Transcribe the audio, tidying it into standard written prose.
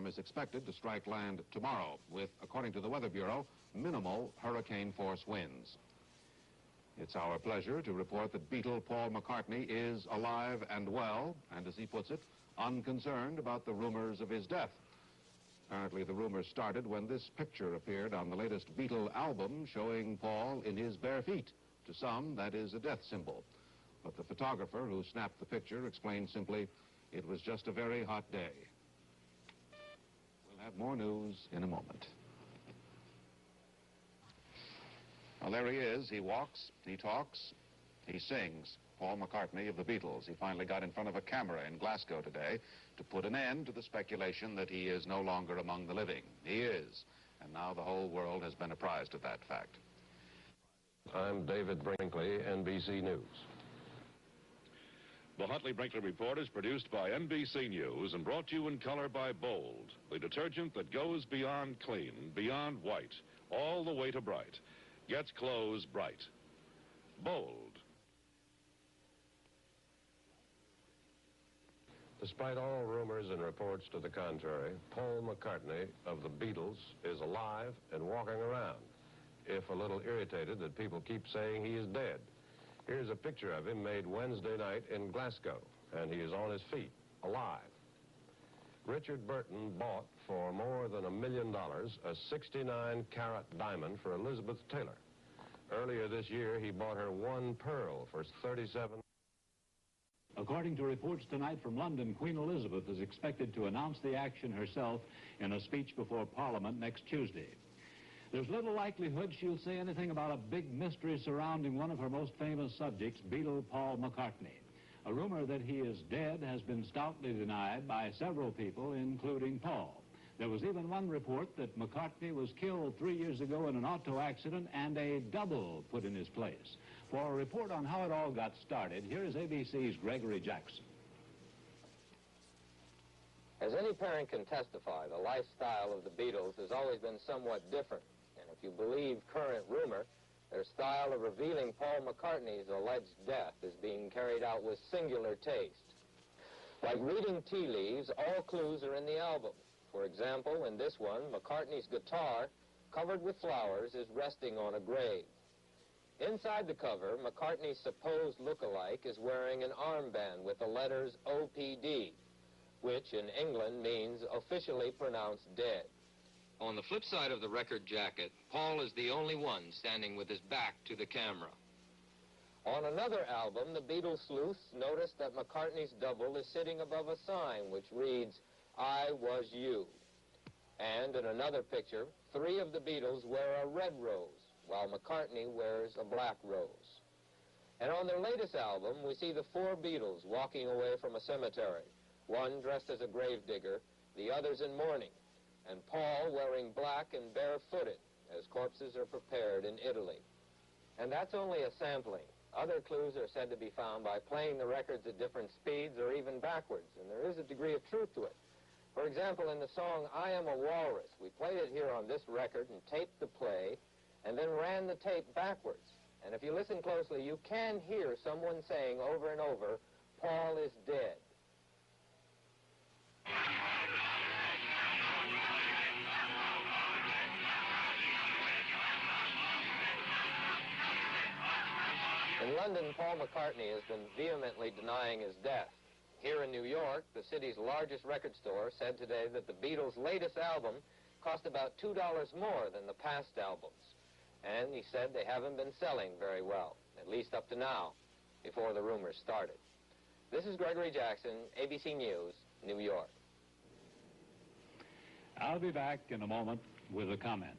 is expected to strike land tomorrow with, according to the Weather Bureau, minimal hurricane force winds. It's our pleasure to report that Beatle Paul McCartney is alive and well, and as he puts it, unconcerned about the rumors of his death. Apparently the rumors started when this picture appeared on the latest Beatle album showing Paul in his bare feet. To some, that is a death symbol. But the photographer who snapped the picture explained simply, it was just a very hot day. We'll have more news in a moment. Well, there he is. He walks, he talks, he sings. Paul McCartney of the Beatles. He finally got in front of a camera in Glasgow today to put an end to the speculation that he is no longer among the living. He is. And now the whole world has been apprised of that fact. I'm David Brinkley, NBC News. The Huntley-Brinkley Report is produced by NBC News and brought to you in color by Bold, the detergent that goes beyond clean, beyond white, all the way to bright. Gets clothes bright. Bold. Despite all rumors and reports to the contrary, Paul McCartney of the Beatles is alive and walking around, if a little irritated that people keep saying he is dead. Here's a picture of him made Wednesday night in Glasgow, and he is on his feet, alive. Richard Burton bought for more than $1 million a 69-carat diamond for Elizabeth Taylor. Earlier this year, he bought her one pearl for $37. According to reports tonight from London, Queen Elizabeth is expected to announce the action herself in a speech before Parliament next Tuesday. There's little likelihood she'll say anything about a big mystery surrounding one of her most famous subjects, Beatle Paul McCartney. A rumor that he is dead has been stoutly denied by several people, including Paul. There was even one report that McCartney was killed 3 years ago in an auto accident and a double put in his place. For a report on how it all got started, here is ABC's Gregory Jackson. As any parent can testify, the lifestyle of the Beatles has always been somewhat different. And if you believe current rumor, their style of revealing Paul McCartney's alleged death is being carried out with singular taste. Like reading tea leaves, all clues are in the album. For example, in this one, McCartney's guitar, covered with flowers, is resting on a grave. Inside the cover, McCartney's supposed look-alike is wearing an armband with the letters OPD, which in England means officially pronounced dead. On the flip side of the record jacket, Paul is the only one standing with his back to the camera. On another album, the Beatles sleuths noticed that McCartney's double is sitting above a sign which reads, I was you. And in another picture, 3 of the Beatles wear a red rose, while McCartney wears a black rose. And on their latest album, we see the 4 Beatles walking away from a cemetery, one dressed as a gravedigger, the others in mourning, and Paul wearing black and barefooted as corpses are prepared in Italy. And that's only a sampling. Other clues are said to be found by playing the records at different speeds or even backwards, and there is a degree of truth to it. For example, in the song I Am a Walrus, we played it here on this record and taped the play and then ran the tape backwards. And if you listen closely, you can hear someone saying over and over, Paul is dead. In London, Paul McCartney has been vehemently denying his death. Here in New York, the city's largest record store said today that the Beatles' latest album cost about $2 more than the past albums. And he said they haven't been selling very well, at least up to now, before the rumors started. This is Gregory Jackson, ABC News, New York. I'll be back in a moment with a comment.